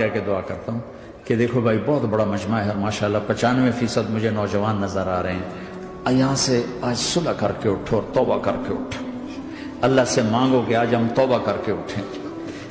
کہہ کے دعا کرتا ہوں کہ دیکھو بھائی بہت بڑا مجمع ہے، ماشاءاللہ 95% مجھے نوجوان نظر آ رہے ہیں، یہاں سے آج صلح کر کے اٹھو اور توبہ کر کے اٹھو، اللہ سے مانگو کہ آج ہم توبہ کر کے اٹھیں،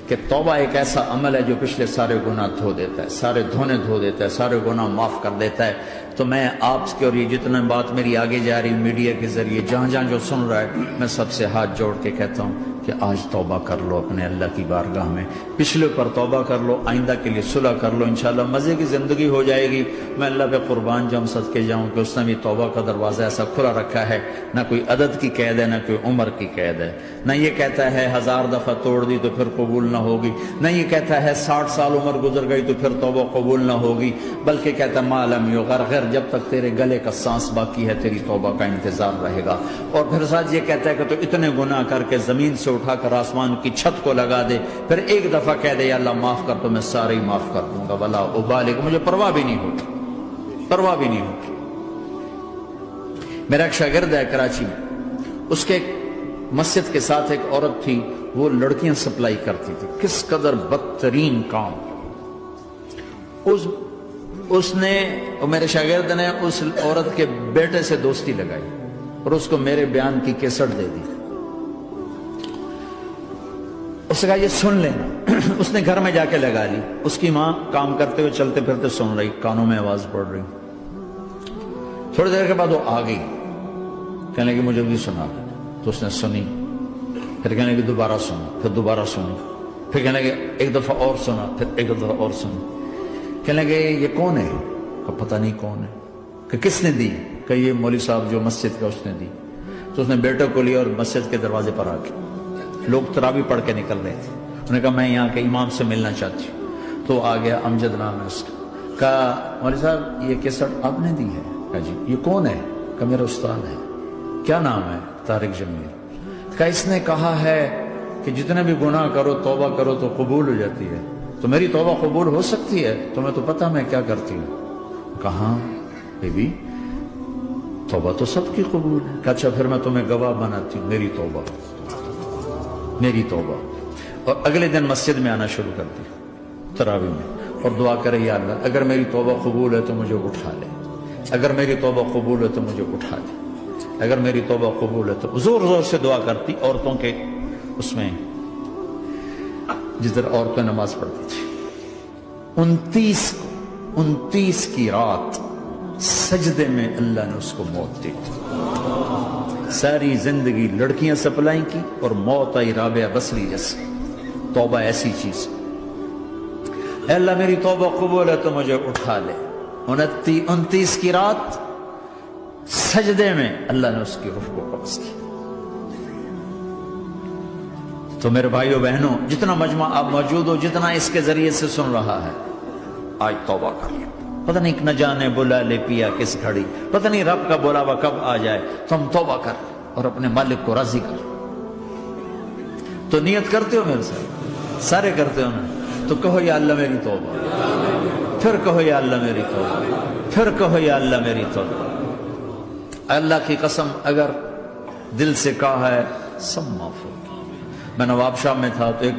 کہ توبہ ایک ایسا عمل ہے جو پچھلے سارے گناہ دھو دیتا ہے، سارے دھونے دھو دیتا ہے، سارے گناہ معاف کر دیتا ہے۔ تو میں آپ کے اور یہ جتنا بات میری آگے جا رہی میڈیا کے ذریعے جہاں جہاں جو سن رہا ہے، میں سب سے ہاتھ جوڑ کے کہتا ہوں کہ آج توبہ کر لو اپنے اللہ کی بارگاہ میں، پچھلے پر توبہ کر لو، آئندہ کے لیے صلح کر لو، انشاءاللہ مزے کی زندگی ہو جائے گی۔ میں اللہ پہ قربان جاؤں، صدقے جاؤں کہ اس نے بھی توبہ کا دروازہ ایسا کھلا رکھا ہے، نہ کوئی عدد کی قید ہے، نہ کوئی عمر کی قید ہے، نہ یہ کہتا ہے 1000 دفعہ توڑ دی تو پھر قبول نہ ہوگی، نہ یہ کہتا ہے 60 سال عمر گزر گئی تو پھر توبہ قبول نہ ہوگی، بلکہ کہتا ہے ما لم یغرغر، جب تک تیرے گلے کا سانس باقی ہے تیری توبہ کا انتظار رہے گا۔ اور پھر ساتھ یہ کہتا ہے کہ تو اتنے گناہ کر کے زمین سے اٹھا کر آسمان کی چھت کو لگا دے، پھر ایک دفعہ کہہ دے یا اللہ معاف کر تو میں سارے ہی معاف کر دوں گا، ولا ابالغ، مجھے پرواہ بھی نہیں ہوتی، پرواہ بھی نہیں ہوتی۔ میرا ایک شاگرد ہے کراچی میں، اس کے مسجد کے ساتھ ایک عورت تھی، وہ لڑکیاں سپلائی کرتی تھی، کس قدر بدترین کام۔ اس نے، میرے شاگرد نے اس عورت کے بیٹے سے دوستی لگائی اور اس کو میرے بیان کی کیسٹ دے دی، اس نے کہا یہ سن لینا۔ اس نے گھر میں جا کے لگا لی، اس کی ماں کام کرتے ہوئے چلتے پھرتے سن رہی، کانوں میں آواز پڑ رہی۔ تھوڑی دیر کے بعد وہ آ گئی، کہنے لگی مجھے بھی سنا، تو اس نے سنی، پھر کہنے لگی دوبارہ سنو، پھر دوبارہ سنی، پھر کہنے لگی ایک دفعہ اور سنا، پھر ایک دفعہ اور سنی۔ کہنے لگے یہ کون ہے؟ کہ پتہ نہیں کون ہے۔ کہ کس نے دی؟ کہ یہ مولوی صاحب جو مسجد کا اس نے دی۔ تو اس نے بیٹے کو لیا اور مسجد کے دروازے پر آ کے، لوگ تراویح پڑھ کے نکل رہے تھے، انہوں نے کہا میں یہاں کے امام سے ملنا چاہتی ہوں۔ تو آ گیا، امجد نام ہے اس کا، کہا مولوی صاحب یہ کیسٹ آپ نے دی ہے؟ کہا جی۔ یہ کون ہے؟ کہ میرا استاد ہے۔ کیا نام ہے؟ طارق جمیل۔ کہا اس نے کہا ہے کہ جتنے بھی گناہ کرو توبہ کرو تو قبول ہو جاتی ہے، تو میری توبہ قبول ہو سکتی ہے؟ تمہیں تو پتہ میں کیا کرتی ہوں۔ کہاں بی بی توبہ تو سب کی قبول ہے۔ کہ اچھا پھر میں تمہیں گواہ بناتی ہوں، میری توبہ، میری توبہ۔ اور اگلے دن مسجد میں آنا شروع کر دی تراویح میں، اور دعا کرے یا اللہ اگر میری توبہ قبول ہے تو مجھے اٹھا لے، اگر میری توبہ قبول ہے تو مجھے اٹھا لے، اگر میری توبہ قبول ہے تو زور زور سے دعا کرتی، عورتوں کے اس میں جس طرح عورتیں نماز پڑھتی تھی۔ 29 کی رات سجدے میں اللہ نے اس کو موت دی۔ ساری زندگی لڑکیاں سپلائی کی اور موت آئی رابعہ بصری جیسے۔ توبہ ایسی چیز، اے اللہ میری توبہ قبول ہے تو مجھے اٹھا لے۔ 29 کی رات سجدے میں اللہ نے اس کی روح کو قبض کی۔ تو میرے بھائیو بہنوں، جتنا مجمع آپ موجود ہو، جتنا اس کے ذریعے سے سن رہا ہے، آج توبہ کر لو۔ پتہ نہیں نہ جانے بلا لے پیا کس گھڑی، پتہ نہیں رب کا بلاوا کب آ جائے، تو ہم توبہ کر اور اپنے مالک کو راضی کر۔ تو نیت کرتے ہو میرے ساتھ؟ سارے کرتے ہو نا؟ تو کہو یا اللہ میری توبہ، پھر کہو یا اللہ میری توبہ، پھر کہو یا اللہ میری توبہ۔ اللہ کی قسم اگر دل سے کہا ہے سب معاف ہو۔ میں نواب شاہ میں تھا تو ایک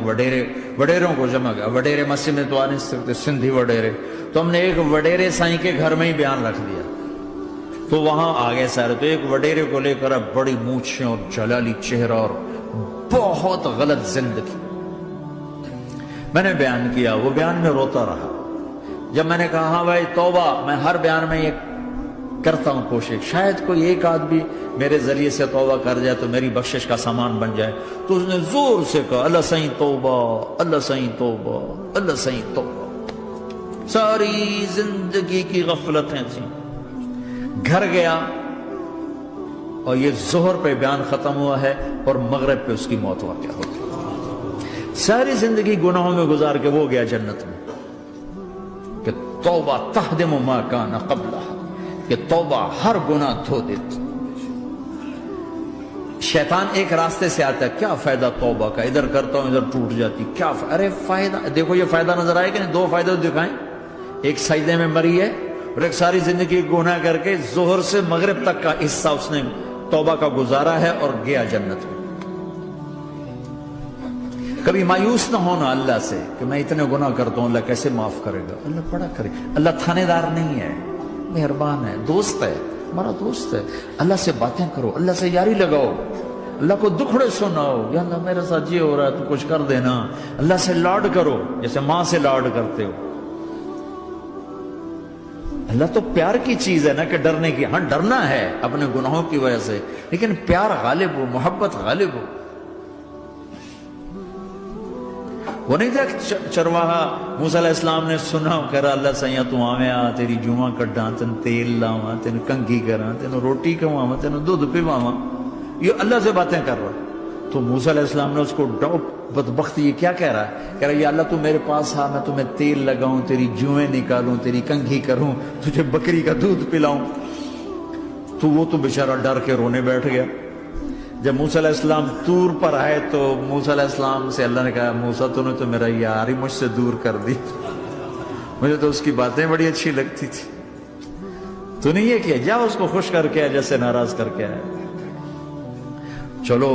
وڈیروں کو جمع گیا، وڈیرے مسجد میں تو آ نہیں سکتے، سندھی وڈیرے، تو ہم نے ایک وڈیرے سائیں کے گھر میں ہی بیان رکھ دیا، تو وہاں آگے سارے، تو ایک وڈیرے کو لے کر بڑی مونچھیں اور جلالی چہرہ اور بہت غلط زندگی، میں نے بیان کیا، وہ بیان میں روتا رہا۔ جب میں نے کہا ہاں بھائی توبہ، میں ہر بیان میں یہ کرتا ہوں کوشش، شاید کوئی ایک آدمی میرے ذریعے سے توبہ کر جائے تو میری بخشش کا سامان بن جائے، تو اس نے زور سے کہا اللہ سائیں توبہ، اللہ سائیں توبہ، اللہ سائیں توبہ۔ ساری زندگی کی غفلتیں تھیں۔ گھر گیا اور یہ ظہر پہ بیان ختم ہوا ہے اور مغرب پہ اس کی موت واقع ہو گئی۔ ساری زندگی گناہوں میں گزار کے وہ گیا جنت میں، کہ توبہ تہدم ما کان قبلہا، کہ توبہ ہر گناہ دھو دیتی۔ شیطان ایک راستے سے آتا ہے، کیا فائدہ توبہ کا، ادھر کرتا ہوں ادھر ٹوٹ جاتی، کیا ارے فائدہ، دیکھو یہ فائدہ نظر آئے کہ نہیں؟ دو فائدے دکھائیں، ایک سجدے میں مری ہے اور ایک ساری زندگی گناہ کر کے ظہر سے مغرب تک کا حصہ اس نے توبہ کا گزارا ہے اور گیا جنت میں۔ کبھی مایوس نہ ہونا اللہ سے کہ میں اتنے گناہ کرتا ہوں، اللہ کیسے معاف کرے گا؟ اللہ بڑا کرے. اللہ تھانے دار نہیں ہے، مہربان ہے، دوست ہے، ہمارا دوست ہے. اللہ سے باتیں کرو، اللہ سے یاری لگاؤ، اللہ کو دکھڑے سناؤ. یا اللہ میرے ساتھ یہ ہو رہا ہے تو کچھ کر دینا. اللہ سے لاڈ کرو جیسے ماں سے لاڈ کرتے ہو. اللہ تو پیار کی چیز ہے نا کہ ڈرنے کی. ہاں ڈرنا ہے اپنے گناہوں کی وجہ سے، لیکن پیار غالب ہو، محبت غالب ہو. وہ نہیں تھا چرواہا موسیٰ علیہ السلام نے سنا، کہہ رہا اللہ سیاں تو آویں آ، تیری جوہاں کڈاں، تین تیل لاواں، تین کنگھی کراں، تین روٹی کھواواں، تین دودھ پیواواں. یہ اللہ سے باتیں کر رہا. تو موسیٰ علیہ السلام نے اس کو بدبخت یہ کیا کہہ رہا ہے؟ کہہ رہا ہے یا اللہ تو میرے پاس آ، میں تمہیں تیل لگاؤں، تیری جوئیں نکالوں، تیری کنگھی کروں، تجھے بکری کا دودھ پلاؤں. تو وہ تو بیچارہ ڈر کے رونے بیٹھ گیا. جب موسیٰ علیہ السلام طور پر آئے تو موسیٰ علیہ السلام سے اللہ نے کہا موسیٰ تو نے تو میرا یار ہی مجھ سے دور کر دی، مجھے تو اس کی باتیں بڑی اچھی لگتی تھی. تو نے یہ کیا، جا اس کو خوش کر کے جیسے ناراض کر کے آئے. چلو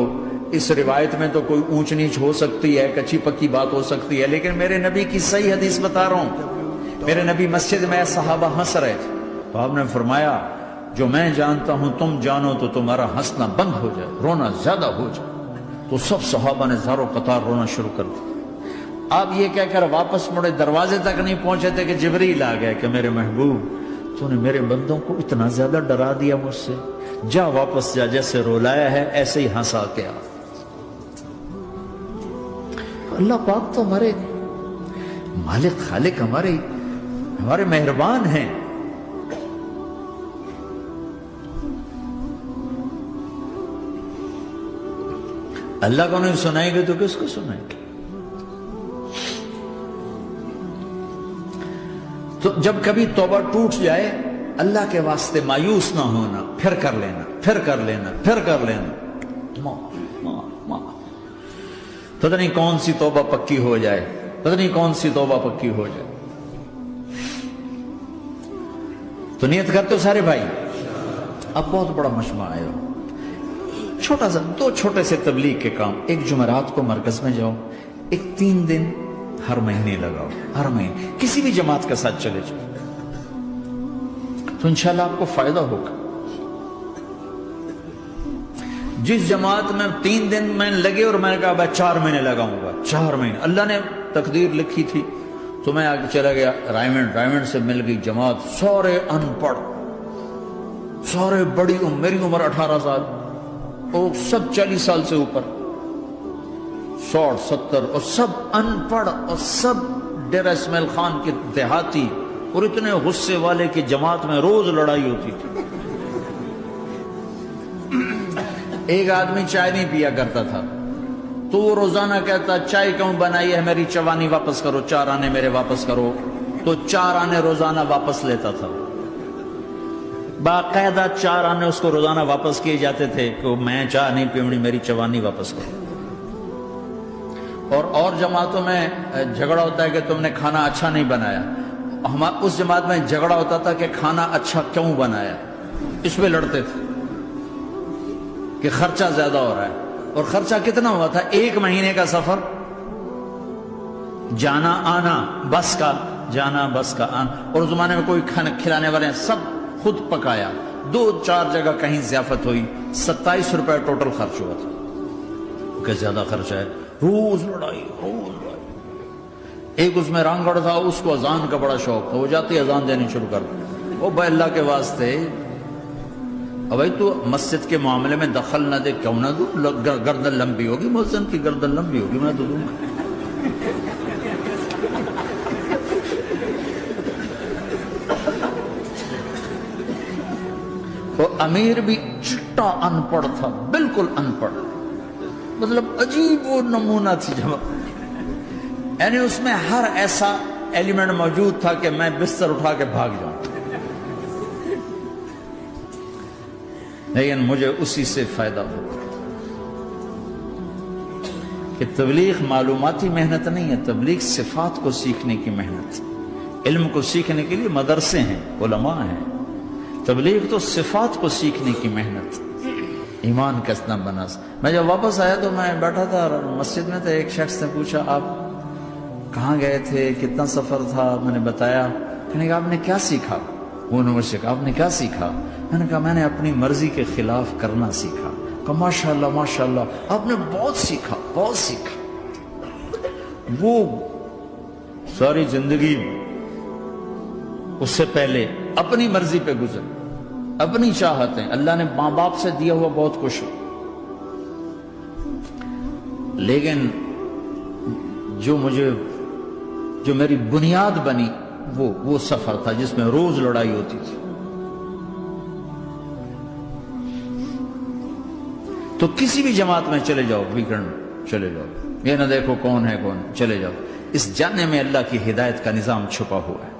اس روایت میں تو کوئی اونچ نیچ ہو سکتی ہے، کچی پکی بات ہو سکتی ہے، لیکن میرے نبی کی صحیح حدیث بتا رہا ہوں. میرے نبی مسجد میں صحابہ ہنس رہے تھے تو آپ نے فرمایا جو میں جانتا ہوں تم جانو تو تمہارا ہنسنا بند ہو جائے، رونا زیادہ ہو جائے. تو سب صحابہ نے زاروں قطار رونا شروع کر دیا. آپ یہ کہہ کر واپس مڑے، دروازے تک نہیں پہنچے تھے کہ جبریل آ گئے کہ میرے محبوب تو نے میرے بندوں کو اتنا زیادہ ڈرا دیا مجھ سے، جا واپس جا، جیسے رولایا ہے ایسے ہی ہنسا کے آ. اللہ پاک تو ہمارے مالک خالق، ہمارے مہربان ہیں. اللہ کو نہیں سنائیں گے تو کس کو سنائیں گے؟ تو جب کبھی توبہ ٹوٹ جائے اللہ کے واسطے مایوس نہ ہونا، پھر کر لینا، پھر کر لینا، پھر کر لینا. پتہ نہیں کون سی توبہ پکی ہو جائے، پتہ نہیں کون سی توبہ پکی ہو جائے. تو نیت کرتے ہو سارے بھائی؟ اب بہت بڑا مجمع آئے ہو، چھوٹا سا دو چھوٹے سے تبلیغ کے کام. ایک جمعرات کو مرکز میں جاؤ، ایک 3 دن ہر مہینے لگاؤ، ہر مہینے کسی بھی جماعت کے ساتھ چلے جاؤ تو انشاءاللہ آپ کو فائدہ ہوگا. جس جماعت میں 3 دن میں لگے اور میں نے کہا 4 مہینے لگاؤں گا، 4 مہینے اللہ نے تقدیر لکھی تھی تو میں آگے چلا گیا رائمنڈ سے مل گئی جماعت، سارے ان پڑھ، سارے بڑی میری عمر 18 سال اور سب 40 سال سے اوپر، 60 70 اور سب ان پڑھ اور سب ڈیرہ اسماعیل خان کے دیہاتی اور اتنے غصے والے کہ جماعت میں روز لڑائی ہوتی تھی. ایک آدمی چائے نہیں پیا کرتا تھا تو وہ روزانہ کہتا چائے کیوں بنائی ہے، میری چوانی واپس کرو، 4 آنے میرے واپس کرو. تو 4 آنے روزانہ واپس لیتا تھا، باقاعدہ 4 آنے اس کو روزانہ واپس کیے جاتے تھے کہ میں چائے نہیں پیونی، میری چوانی واپس کرو. اور جماعتوں میں جھگڑا ہوتا ہے کہ تم نے کھانا اچھا نہیں بنایا. اس جماعت میں جھگڑا ہوتا تھا کہ کھانا اچھا کیوں بنایا، اس پہ لڑتے تھے کہ خرچہ زیادہ ہو رہا ہے. اور خرچہ کتنا ہوا تھا؟ 1 مہینے کا سفر، جانا آنا بس کا، جانا بس کا آنا. اور اس زمانے میں کوئی کھانا کھلانے والے ہیں، سب خود پکایا. 2-4 جگہ کہیں ضیافت ہوئی، 27 روپے ٹوٹل خرچ ہوا تھا. کہ زیادہ خرچہ ہے، روز لڑائی، روز لڑائی. ایک اس میں رانگڑ تھا، اس کو اذان کا بڑا شوق تھا، وہ جاتی اذان دینی شروع کر دی. وہ بھائی اللہ کے واسطے اب بھائی تو مسجد کے معاملے میں دخل نہ دے، کیوں نہ دوں؟ گردن لمبی ہوگی، مؤذن کی گردن لمبی ہوگی، میں تو دوں گا. وہ امیر بھی چٹا ان پڑھ تھا، بالکل ان پڑھ، مطلب عجیب وہ نمونہ تھی جماعت. یعنی اس میں ہر ایسا ایلیمنٹ موجود تھا کہ میں بستر اٹھا کے بھاگ جاؤں، لیکن مجھے اسی سے فائدہ ہو کہ تبلیغ معلوماتی محنت نہیں ہے، تبلیغ صفات کو سیکھنے کی محنت. علم کو سیکھنے کے لیے مدرسے ہیں، علماء ہیں، تبلیغ تو صفات کو سیکھنے کی محنت. ایمان کسنا بناس. میں جب واپس آیا تو میں بیٹھا تھا مسجد میں، تو ایک شخص نے پوچھا آپ کہاں گئے تھے، کتنا سفر تھا؟ میں نے بتایا. کہنے کہا آپ نے کیا سیکھا؟ انہوں نے مجھ سے کہا آپ نے کیا سیکھا؟ میں نے کہا میں نے اپنی مرضی کے خلاف کرنا سیکھا. کہا ماشاءاللہ ماشاءاللہ آپ نے بہت سیکھا، بہت سیکھا. وہ ساری زندگی اس سے پہلے اپنی مرضی پہ گزر، اپنی چاہتیں، اللہ نے ماں باپ سے دیا ہوا بہت کچھ، لیکن جو میری بنیاد بنی وہ سفر تھا جس میں روز لڑائی ہوتی تھی. تو کسی بھی جماعت میں چلے جاؤ، ویکنڈ چلے جاؤ، یہ نہ دیکھو کون ہے کون، چلے جاؤ. اس جانے میں اللہ کی ہدایت کا نظام چھپا ہوا ہے.